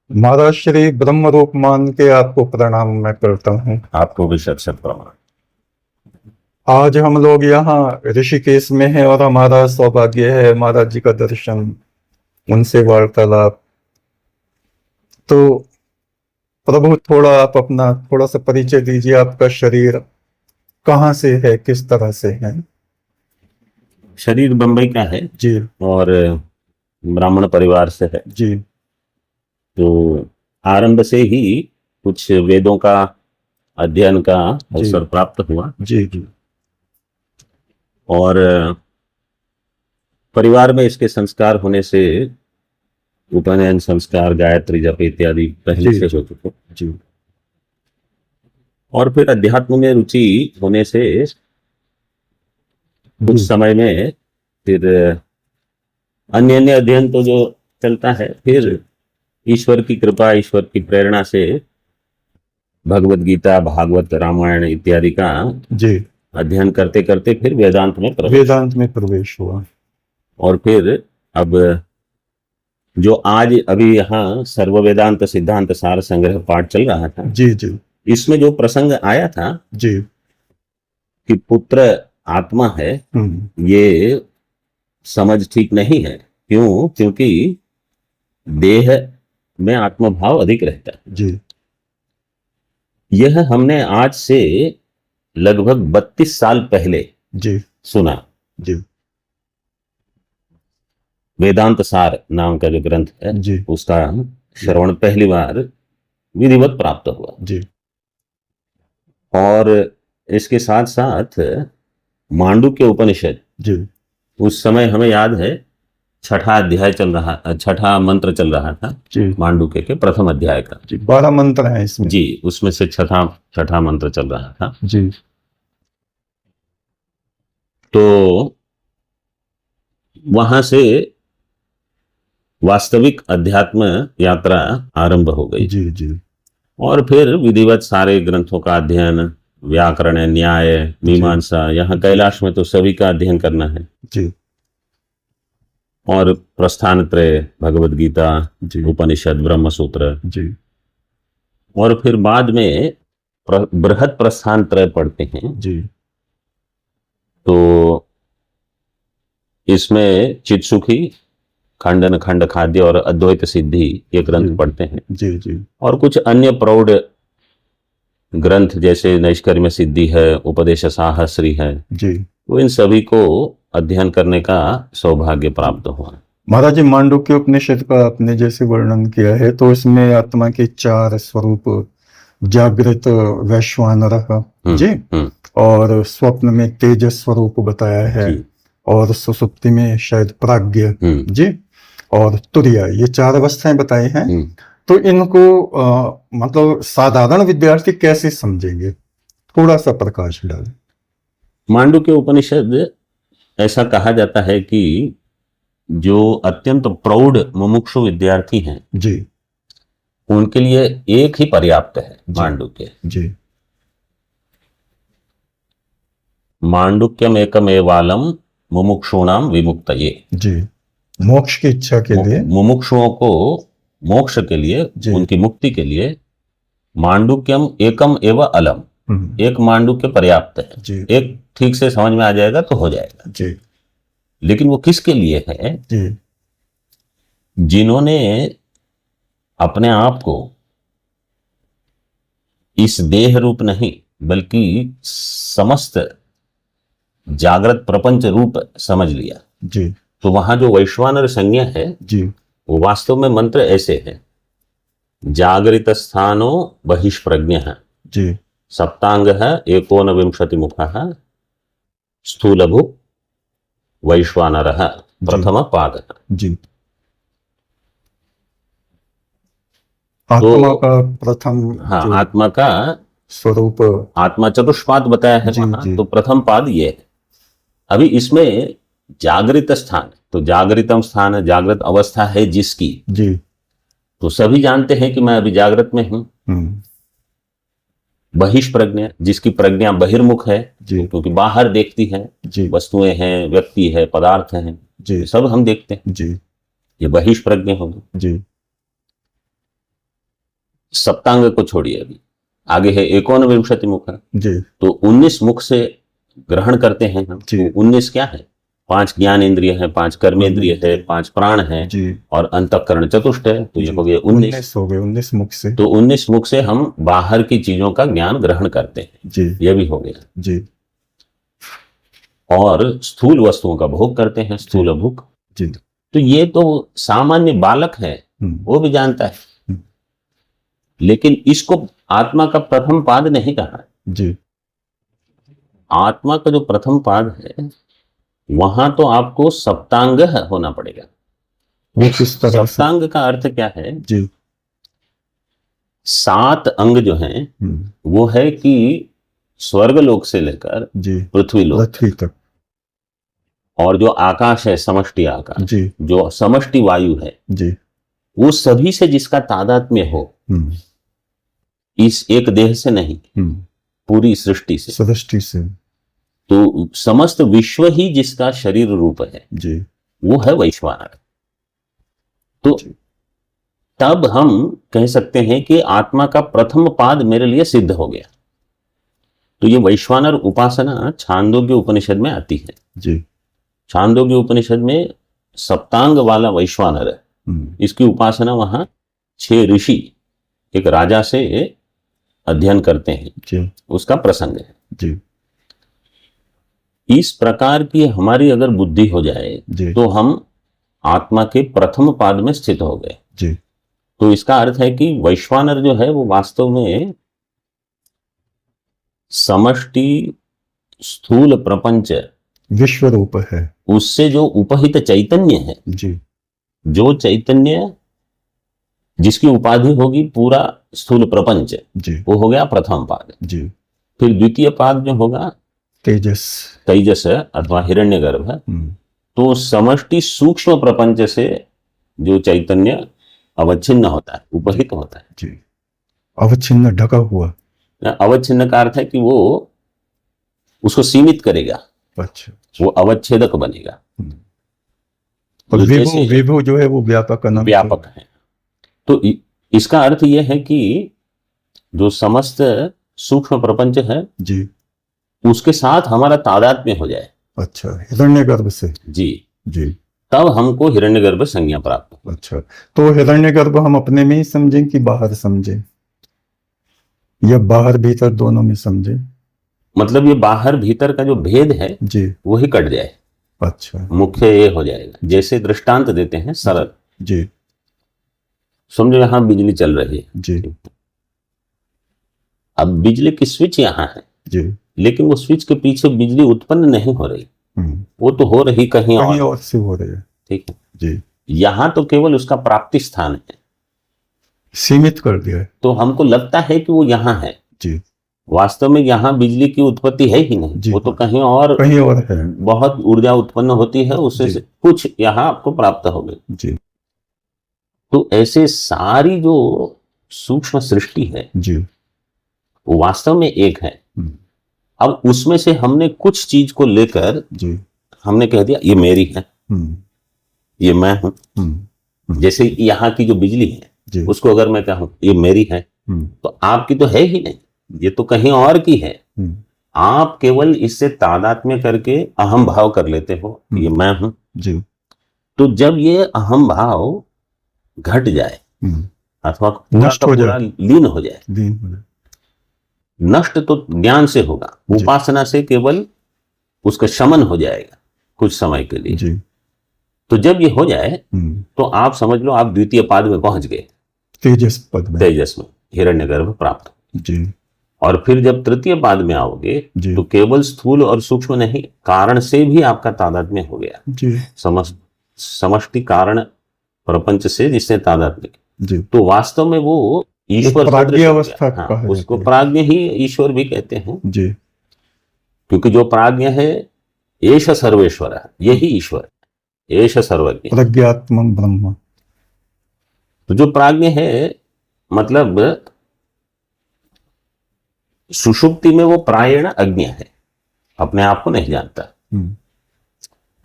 महाराज श्री ब्रह्म रूप मान के आपको प्रणाम मैं करता हूँ। आपको भी शत शत प्रणाम। आज हम लोग यहाँ ऋषिकेश में हैं और हमारा सौभाग्य है महाराज जी का दर्शन, उनसे वार्तालाप। तो प्रभु थोड़ा आप अपना थोड़ा सा परिचय दीजिए, आपका शरीर कहाँ से है, किस तरह से है? शरीर बम्बई का है जी और ब्राह्मण परिवार से है। जी तो आरंभ से ही कुछ वेदों का अध्ययन का अवसर प्राप्त हुआ जी जी और परिवार में इसके संस्कार होने से उपनयन संस्कार, गायत्री जप इत्यादि पहले जी, से हो चुके जी और फिर अध्यात्म में रुचि होने से कुछ जी समय में फिर अन्य अन्य अध्ययन तो जो चलता है, फिर ईश्वर की कृपा, ईश्वर की प्रेरणा से भगवत गीता, भागवत, रामायण इत्यादि का जी अध्ययन करते करते फिर वेदांत में प्रवेश हुआ। और फिर अब जो आज अभी यहाँ सर्व वेदांत सिद्धांत सार संग्रह पाठ चल रहा था, जी जी इसमें जो प्रसंग आया था जी कि पुत्र आत्मा है, ये समझ ठीक नहीं है। क्यों? क्योंकि देह में आत्मभाव अधिक रहता है। जी यह हमने आज से लगभग 32 साल पहले जी सुना। जी वेदांत सार नाम का जो ग्रंथ है जी उसका श्रवण पहली बार विधिवत प्राप्त हुआ जी और इसके साथ साथ मांडुक्य उपनिषद, जी उस समय हमें याद है छठा मंत्र चल रहा था जी मांडुक्य के प्रथम अध्याय का। जी 12 मंत्र हैं इसमें। जी, उसमें से छठा मंत्र चल रहा था। जी तो वहां से वास्तविक अध्यात्म यात्रा आरंभ हो गई। जी जी और फिर विधिवत सारे ग्रंथों का अध्ययन, व्याकरण, न्याय, मीमांसा, यहाँ कैलाश में तो सभी का अध्ययन करना है। जी और प्रस्थान त्रय, भगवत गीता, जी उपनिषद, ब्रह्म सूत्र, जी और फिर बाद में बृहद प्रस्थान त्रय पढ़ते हैं। जी तो इसमें चित्सुखी, खंडन खंड खाद्य और अद्वैत सिद्धि ये ग्रंथ पढ़ते हैं। जी जी और कुछ अन्य प्रौढ़ ग्रंथ जैसे नैष्कर्म्य सिद्धि है, उपदेश साहस्री है, जी तो इन सभी को अध्ययन करने का सौभाग्य प्राप्त हुआ। महाराज जी, मांडुक्य उपनिषद का आपने जैसे वर्णन किया है, तो इसमें आत्मा के 4 स्वरूप, जागृत वैश्वानरः जी, और स्वप्न में तेज स्वरूप बताया है, और सुसुप्ति में शायद प्राज्ञ जी, और तुर्या, ये 4 अवस्थाएं बताई हैं। तो इनको मतलब साधारण विद्यार्थी कैसे समझेंगे? थोड़ा सा प्रकाश डालें। मांडुक्य उपनिषद, ऐसा कहा जाता है कि जो अत्यंत प्रौढ़ मुमुक्षु विद्यार्थी हैं जी, उनके लिए एक ही पर्याप्त है मांडुक्य जी। मांडुक्यम एकमेवालम मुमुक्षूणाम विमुक्तये जी, मोक्ष की इच्छा के लिए, मुमुक्षुओं को मोक्ष के लिए, उनकी मुक्ति के लिए मांडुक्यम एकम एव अलम, एक मांडुक्य पर्याप्त है जी। एक ठीक से समझ में आ जाएगा तो हो जाएगा जी। लेकिन वो किसके लिए है जी? जिन्होंने अपने आप को इस देह रूप नहीं बल्कि समस्त जागृत प्रपंच रूप समझ लिया जी। तो वहां जो वैश्वानर संज्ञा है जी, वो वास्तव में मंत्र ऐसे है: जागृत स्थानो बहिष्प्रज्ञ जी, सप्तांग एकोनविंशति मुख स्थूलभु वैश्वानर प्रथम पाद जी। आत्मा का प्रथम, हाँ, आत्मा का स्वरूप, आत्मा चतुष्पाद बताया है वहां, तो प्रथम पाद ये है। अभी इसमें जागृत स्थान, तो जागृतम स्थान जागृत अवस्था है जिसकी जी, तो सभी जानते हैं कि मैं अभी जागृत में हूं। बहिष्प्रज्ञ, जिसकी प्रज्ञा बहिर्मुख है, क्योंकि बाहर देखती है, वस्तुएं हैं, व्यक्ति है, पदार्थ हैं, सब हम देखते हैं, ये बहिष्प्रज्ञ होगी। सप्तांग को छोड़िए, अभी आगे है एकोनविंशति मुख, जी तो 19 मुख से ग्रहण करते हैं हम। जी। तो 19 क्या है? 5 ज्ञान इंद्रिय है, 5 कर्मेंद्रिय है, 5 प्राण है जी और अंतःकरण चतुष्ट है, तो ये जी। हो गए 19। 19 हो गए, 19 मुख से। तो 19 मुख से हम बाहर की चीजों का ज्ञान ग्रहण करते हैं, जी ये भी हो गया। जी और स्थूल वस्तुओं का भोग करते हैं, स्थूल भोग। जी। तो ये तो सामान्य बालक है, वो भी जानता है, लेकिन इसको आत्मा का प्रथम पाद नहीं कहा। जी आत्मा का जो प्रथम पाद है वहां तो आपको सप्तांग होना पड़ेगा। वो किस तरह से? सप्तांग का अर्थ क्या है? जी 7 अंग जो हैं वो है कि स्वर्गलोक से लेकर जी पृथ्वी लोक पृथ्वी तक। और जो आकाश है, समष्टि आकाश, जी जो समष्टि वायु है, जी वो सभी से जिसका तादात्म्य हो, इस एक देह से नहीं, पूरी सृष्टि से, सृष्टि से। तो समस्त विश्व ही जिसका शरीर रूप है, जी वो है वैश्वानर। तो तब हम कह सकते हैं कि आत्मा का प्रथम पाद मेरे लिए सिद्ध हो गया। तो ये वैश्वानर उपासना छांदोग्य उपनिषद में आती है। जी छांदोग्य उपनिषद में सप्तांग वाला वैश्वानर है, इसकी उपासना वहां 6 ऋषि एक राजा से अध्ययन करते हैं, जी उसका प्रसंग है। जी इस प्रकार की हमारी अगर बुद्धि हो जाए जी तो हम आत्मा के प्रथम पाद में स्थित हो गए। जी तो इसका अर्थ है कि वैश्वानर जो है वो वास्तव में समष्टि स्थूल प्रपंच विश्व रूप है, उससे जो उपहित चैतन्य है, जी जो चैतन्य जिसकी उपाधि होगी पूरा स्थूल प्रपंच, जी वो हो गया प्रथम पाद। जी। फिर द्वितीय पाद जो होगा तेजस। तेजस अथवा हिरण्यगर्भ। तो समष्टि सूक्ष्म प्रपंच से जो चैतन्य अवच्छिन्न होता है, उपहित होता है। जी अवच्छिन्न, ढका हुआ। अवच्छिन्न का अर्थ है कि वो उसको सीमित करेगा, अच्छा, वो अवच्छेदक बनेगा। और जो विभु, जैसे विभु जो है वो व्यापक, अनंत व्यापक है। तो इसका अर्थ यह है कि जो समस्त सूक्ष्म प्रपंच है जी, उसके साथ हमारा तादात्म्य हो जाए। अच्छा, हिरण्यगर्भ से। जी जी, तब हमको हिरण्यगर्भ संज्ञा प्राप्त हो। अच्छा, तो हिरण्यगर्भ हम अपने में ही समझें कि बाहर समझें, या बाहर भीतर दोनों में समझें? मतलब ये बाहर भीतर का जो भेद है जी, वही कट जाए। अच्छा, मुख्य ये हो जाएगा। जैसे दृष्टांत देते हैं सरल, जी समझो यहां बिजली चल रही है, जी अब बिजली की स्विच यहां है, जी, लेकिन वो स्विच के पीछे बिजली उत्पन्न नहीं हो रही, वो तो हो रही कहीं और से हो रही है। ठीक है जी, यहां तो केवल उसका प्राप्ति स्थान है, सीमित कर दिया है। तो हमको लगता है कि वो यहां है, जी, वास्तव में यहां बिजली की उत्पत्ति है ही नहीं, वो तो कहीं और है। बहुत ऊर्जा उत्पन्न होती है, उससे कुछ यहां आपको प्राप्त हो गई। जी, तो ऐसे सारी जो सूक्ष्म सृष्टि है जी, वो वास्तव में एक है। अब उसमें से हमने कुछ चीज को लेकर जी, हमने कह दिया ये मेरी है, ये मैं हूं। जैसे यहाँ की जो बिजली है उसको अगर मैं कहूं ये मेरी है, तो आपकी तो है ही नहीं, ये तो कहीं और की है। आप केवल इससे तादात्म्य करके अहम भाव कर लेते हो, ये मैं हूं। जी, तो जब ये अहम भाव घट जाए अथवा नष्ट हो पूरा लीन हो जाए, नष्ट तो ज्ञान से होगा, उपासना से केवल उसका शमन हो जाएगा कुछ समय के लिए। जी, तो जब ये हो जाए तो आप समझ लो आप द्वितीय पाद में पहुंच गए, तेजस पद में, तेजस में हिरण्यगर्भ प्राप्त। जी, और फिर जब तृतीय पाद में आओगे तो केवल स्थूल और सूक्ष्म नहीं, कारण से भी आपका तादात्म्य हो गया। जी, समष्टि कारण प्रपंच से जिससे तादात्म्य, जी, तो वास्तव में वो ईश्वर प्राज्ञ अवस्था। हाँ, उसको प्राज्ञ ही ईश्वर भी कहते हैं। जी, क्योंकि जो प्राज्ञ है एष सर्वेश्वर है, यही ईश्वर, एष सर्वज्ञ, प्रज्ञात्मं ब्रह्म। तो जो प्राज्ञ है मतलब सुषुप्ति में वो प्रायण अज्ञ है, अपने आप को नहीं जानता,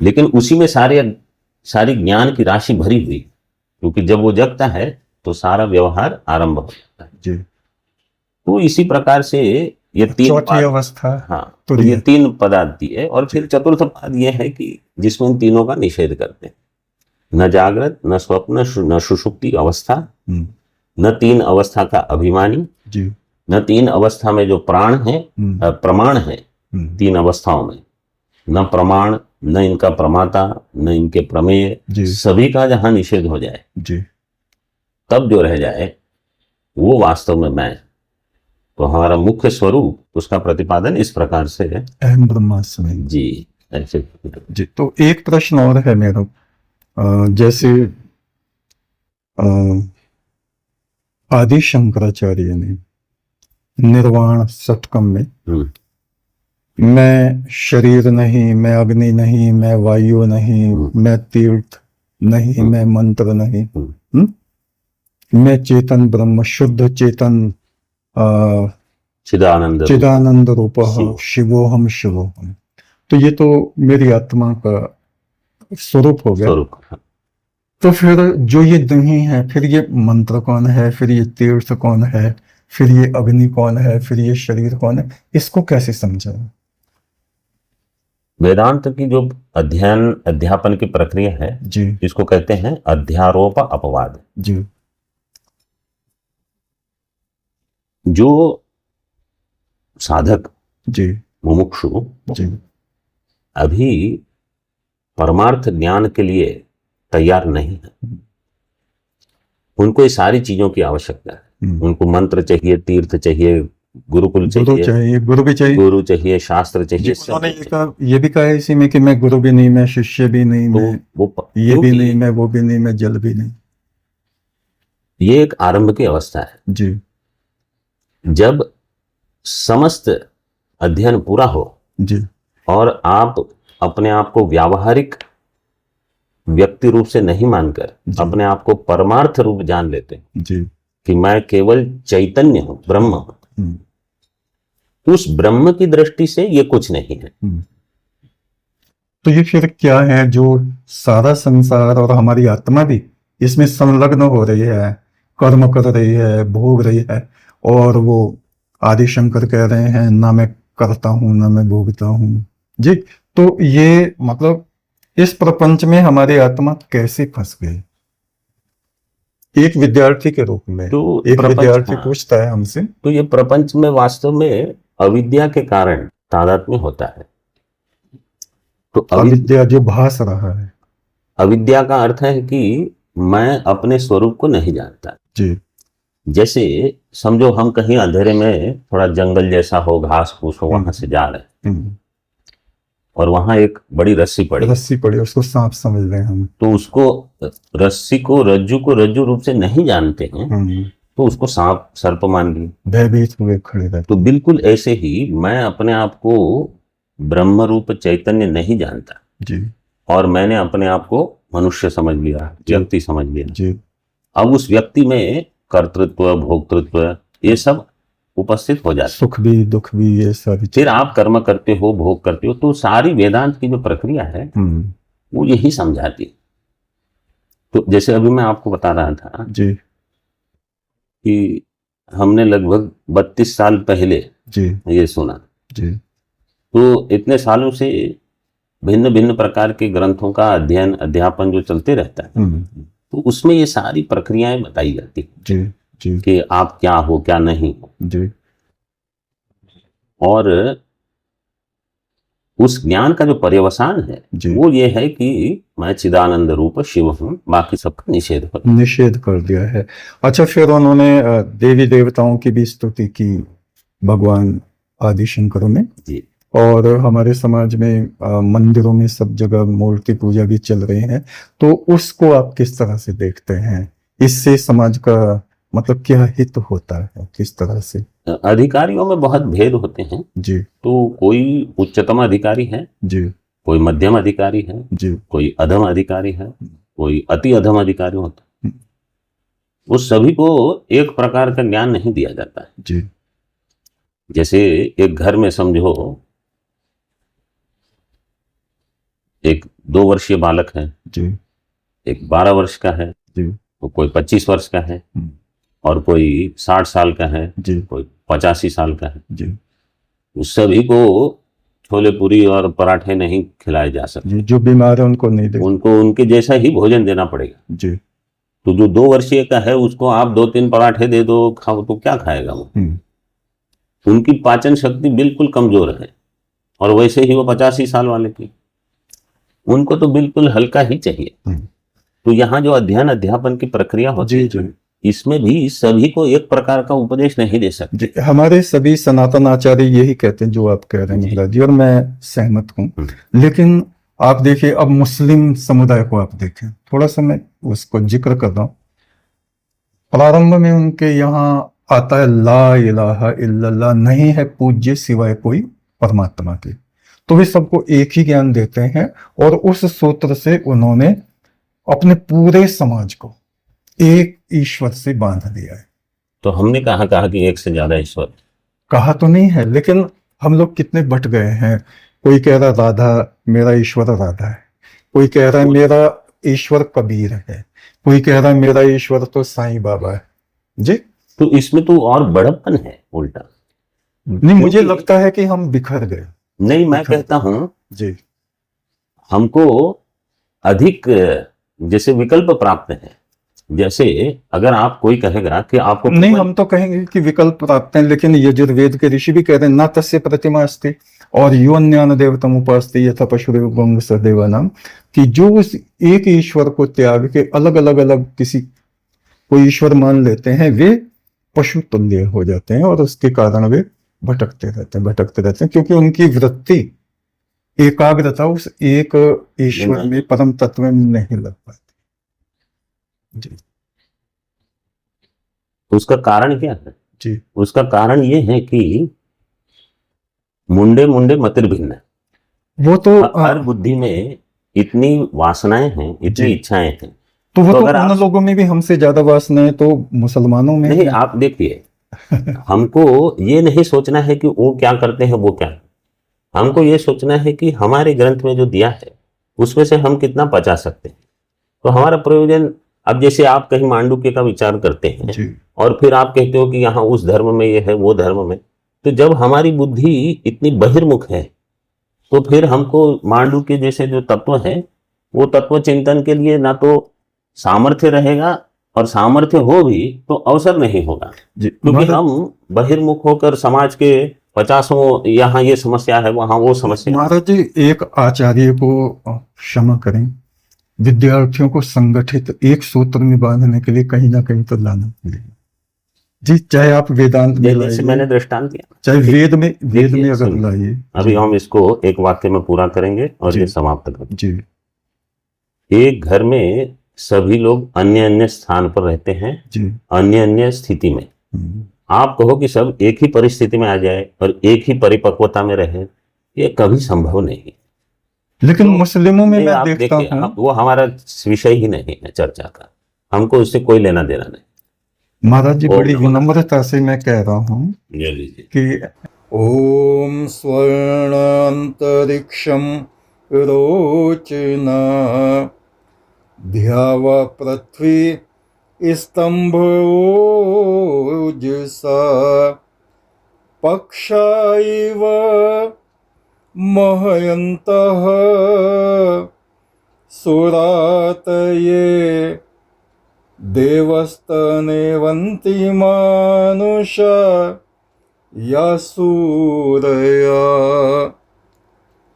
लेकिन उसी में सारी ज्ञान की राशि भरी हुई, क्योंकि जब वो जगता है तो सारा व्यवहार आरंभ हो जाता है। जी। तो इसी प्रकार से ये तीन चौथी अवस्था हाँ, तो तुरीय। ये तीन पद आती है। और फिर चतुर्थ पद ये है कि जिसमें इन तीनों का निषेध करते हैं। न जागृत, न स्वप्न, न सुषुप्ति अवस्था, हम्म, न तीन अवस्था का अभिमानी, जी। न तीन अवस्था में जो प्राण है, प्रमाण है तीन अवस्थाओं में, न प्रमाण, न इनका प्रमाता, न इनके प्रमेय, जी। सभी का जहां निषेध हो जाए जी। तब जो रह जाए वो वास्तव में मैं। तो हमारा मुख्य स्वरूप, उसका प्रतिपादन इस प्रकार से है। अहम ब्रह्मास्मि। जी, ऐसे। जी। तो एक प्रश्न और है मेरा, जैसे आदि शंकराचार्य ने निर्वाण षटकम में मैं शरीर नहीं, मैं अग्नि नहीं, मैं वायु नहीं, मैं तीर्थ नहीं, मैं मंत्र नहीं, मैं चेतन ब्रह्म, शुद्ध चेतन चिदानंद रूप शिवोहम शिवोहम, तो ये तो मेरी आत्मा का स्वरूप हो गया। तो फिर जो ये नहीं है, फिर ये मंत्र कौन है, फिर ये तीर्थ कौन है, फिर ये अग्नि कौन है, फिर ये शरीर कौन है, इसको कैसे समझा? वेदांत की जो अध्यापन की प्रक्रिया है जी, इसको कहते हैं अध्यारोप अपवाद। जी। जो साधक, जी, मुमुक्षु, जी, अभी परमार्थ ज्ञान के लिए तैयार नहीं है, उनको ये सारी चीजों की आवश्यकता है। उनको मंत्र चाहिए, तीर्थ चाहिए, गुरुकुल चाहिए, गुरु चाहिए, शास्त्र चाहिए। उन्होंने ये भी कहा इसी में कि मैं गुरु भी नहीं, मैं शिष्य भी नहीं, मैं ये भी नहीं, मैं वो भी नहीं, मैं जल भी नहीं। ये एक आरंभ की अवस्था है। जी। जब समस्त अध्ययन पूरा हो जी, और आप अपने आप को व्यावहारिक व्यक्ति रूप से नहीं मानकर अपने आप को परमार्थ रूप जान लेते हैं जी, कि मैं केवल चैतन्य हूं, ब्रह्म हूं, उस ब्रह्म की दृष्टि से ये कुछ नहीं है। तो ये फिर क्या है जो सारा संसार और हमारी आत्मा भी इसमें संलग्न हो रही है, कर्म कर रही है, भोग रही है, और वो आदि शंकर कह रहे हैं ना मैं करता हूं ना मैं भोगता हूं। जी। तो ये मतलब इस प्रपंच में हमारी आत्मा कैसे फंस गई? एक विद्यार्थी के रूप में तो एक विद्यार्थी पूछता है हमसे, तो ये प्रपंच में वास्तव में अविद्या के कारण तादात्म्य होता है। तो अविद्या जो भास रहा है, अविद्या का अर्थ है कि मैं अपने स्वरूप को नहीं जानता। जी। जैसे समझो हम कहीं अंधेरे में, थोड़ा जंगल जैसा हो, घास फूस हो, वहां से जा रहे हैं और वहां एक बड़ी रस्सी पड़ी, उसको सांप समझ रहे हैं हम, तो उसको रस्सी को, रज्जू को रज्जू रूप से नहीं जानते हैं, तो उसको सांप सर्प मान लिए, भयभीत हुए खड़े रहते। तो बिल्कुल ऐसे ही मैं अपने आप को ब्रह्म रूप चैतन्य नहीं जानता जी, और मैंने अपने आप को मनुष्य समझ लिया, व्यक्ति समझ लिया जी। अब उस व्यक्ति में कर्तृत्व, भोक्तृत्व ये सब उपस्थित हो जाते, सुख भी दुख भी, ये सारी। फिर आप कर्म करते हो, भोग करते हो। तो सारी वेदांत की जो प्रक्रिया है वो यही समझाती। तो जैसे अभी मैं आपको बता रहा था जी कि हमने लगभग 32 साल पहले जी ये सुना जी। तो इतने सालों से भिन्न भिन्न प्रकार के ग्रंथों का अध्ययन, अध्यापन जो चलते रहता है, तो उसमें ये सारी प्रक्रियाएं बताई जाती जी जी कि आप क्या हो, क्या नहीं हो। जी। और उस ज्ञान का जो पर्यवसान है वो ये है कि मैं चिदानंद रूप शिव हूं, बाकी सबका निषेध कर दिया है। अच्छा, फिर उन्होंने देवी देवताओं की भी स्तुति की, भगवान आदि शंकरों ने जी। और हमारे समाज में मंदिरों में सब जगह मूर्ति पूजा भी चल रही है, तो उसको आप किस तरह से देखते हैं? इससे समाज का मतलब क्या हित होता है, किस तरह से? अधिकारियों में बहुत भेद होते हैं जी। तो कोई उच्चतम अधिकारी है जी, कोई मध्यम अधिकारी है जी, कोई अधम अधिकारी है, कोई अति अधम अधिकारी होता है। उस सभी को एक प्रकार का ज्ञान नहीं दिया जाता है जी। जैसे एक घर में समझो एक 2 वर्षीय बालक है जी, एक 12 वर्ष का है जी, तो कोई 25 वर्ष का है हम्म। और कोई 60 साल का है, जी कोई 85 साल का है। जी उस सभी को छोले पूरी और पराठे नहीं खिलाए जा सकते, जी, जो बीमार है उनको नहीं दे। उनको उनके जैसा ही भोजन देना पड़ेगा। जी तो जो 2 वर्षीय का है उसको आप 2-3 पराठे दे दो, खाओ, तो क्या खाएगा वो? उनकी पाचन शक्ति बिल्कुल कमजोर है, और वैसे ही वो 85 साल वाले की, उनको तो बिल्कुल हल्का ही चाहिए। तो यहाँ जो अध्ययन अध्यापन की प्रक्रिया होती जी है, जी इसमें भी सभी को एक प्रकार का उपदेश नहीं दे सकते। जी, हमारे सभी सनातन आचार्य यही कहते हैं जो आप कह रहे हैं महाराज जी, और मैं सहमत हूँ। लेकिन आप देखिए, अब मुस्लिम समुदाय को आप देखें, थोड़ा सा मैं उसको जिक्र कर रहा हूँ। प्रारंभ में उनके यहाँ आता है ला इलाहा इल्लल्लाह, नहीं है पूज्य सिवाय कोई परमात्मा के। तो वे सबको एक ही ज्ञान देते हैं, और उस सूत्र से उन्होंने अपने पूरे समाज को एक ईश्वर से बांध दिया है। तो हमने कहा कि एक से ज्यादा ईश्वर, कहा तो नहीं है, लेकिन हम लोग कितने बट गए हैं। कोई कह रहा राधा, मेरा ईश्वर राधा है। कोई कह रहा है मेरा ईश्वर कबीर है। कोई कह रहा है मेरा ईश्वर तो साईं बाबा है। जी, तो इसमें तो और बड़प्पन है उल्टा। नहीं, मुझे लगता है कि हम बिखर गए। नहीं, मैं कहता हूं जी, हमको अधिक जैसे विकल्प प्राप्त है। जैसे अगर आप कोई कहेगा कि आपको नहीं, हम तो कहेंगे कि विकल्प प्राप्त हैं, लेकिन यजुर्वेद के ऋषि भी कह रहे हैं ना तस्य प्रतिमा अस्ति और यो अन्यान देवतम उपास्ते यथा पशुरेव गंग सदेवानाम, कि जो उस एक ईश्वर को त्याग के अलग अलग अलग किसी कोई ईश्वर मान लेते हैं, वे पशु तुल्य हो जाते हैं, और उसके कारण वे भटकते रहते हैं, क्योंकि उनकी वृत्ति एकाग्रता उस एक ईश्वर में, परम तत्व में नहीं लग पाती। जी, उसका कारण क्या है? जी, उसका कारण ये है कि मुंडे मुंडे मतिर भिन्न। वो तो हर बुद्धि में इतनी वासनाएं हैं, इतनी इच्छाएं हैं। तो वो तो अगर उन लोगों में भी हमसे ज्यादा वासनाएं तो मुसलमानों में नहीं, आप देखिए, हमको ये नहीं सोचना है कि वो क्या करते हैं, वो क्या। हमको ये सोचना है कि हमारे ग्रंथ में जो दिया है उसमें से हम कितना पचा सकते हैं। तो हमारा प्रयोजन, अब जैसे आप कहीं मांडुक्य का विचार करते हैं जी, और फिर आप कहते हो कि यहाँ उस धर्म में ये है, वो धर्म में, तो जब हमारी बुद्धि इतनी बहिर्मुख है तो फिर हमको मांडुक्य जैसे जो तत्व है, वो तत्व चिंतन के लिए ना तो सामर्थ्य रहेगा, और सामर्थ्य हो भी तो अवसर नहीं होगा, क्योंकि हम बहिर्मुख होकर समाज के 50 यहाँ ये समस्या है, वहां वो समस्या। महाराज जी, एक आचार्य को क्षमा करें, विद्यार्थियों को संगठित एक सूत्र में बांधने के लिए कहीं ना कहीं तो लाना पड़ेगा। जी, चाहे आप वेदांत में जैसे मैंने दृष्टांत दिया, चाहे वेद में अगर लाइए। अभी हम इसको एक वाक्य में पूरा करेंगे और ये समाप्त करेंगे। जी, एक घर में सभी लोग अन्य अन्य स्थान पर रहते हैं, जी, अन्य अन्य स्थिति में। आप कहो कि सब एक ही परिस्थिति में आ जाए और एक ही परिपक्वता में रहे, ये कभी संभव नहीं। लेकिन मुस्लिमों में मैं आप देखता देखिए, हूँ, वो हमारा विषय ही नहीं है चर्चा का, हमको इससे कोई लेना देना नहीं। महाराज जी, बड़ी विनम्रता से मैं कह रहा हूँ कि ओम स्वर्णांतरिक्षम रोचना ध्यावा पृथ्वी स्तंभ ओजसा पक्षा इव महयन्तः सुरातये देवस्तनेवन्ति मानुषा या सूरया।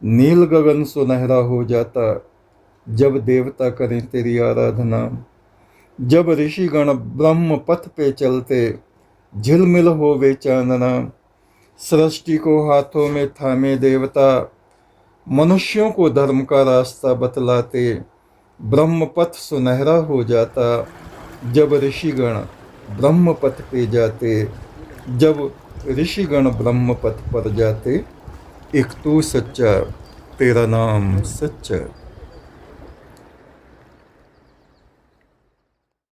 नील गगन सुनहरा हो जाता जब देवता करें तेरी आराधना, जब ऋषिगण ब्रह्म पथ पे चलते झिलमिल होवे चानना। सृष्टि को हाथों में थामे देवता, मनुष्यों को धर्म का रास्ता बतलाते। ब्रह्म पथ सुनहरा हो जाता जब ऋषिगण ब्रह्म पथ पे जाते, जब ऋषिगण ब्रह्म पथ पर जाते। एक तू सच्चा, तेरा नाम सच्चा।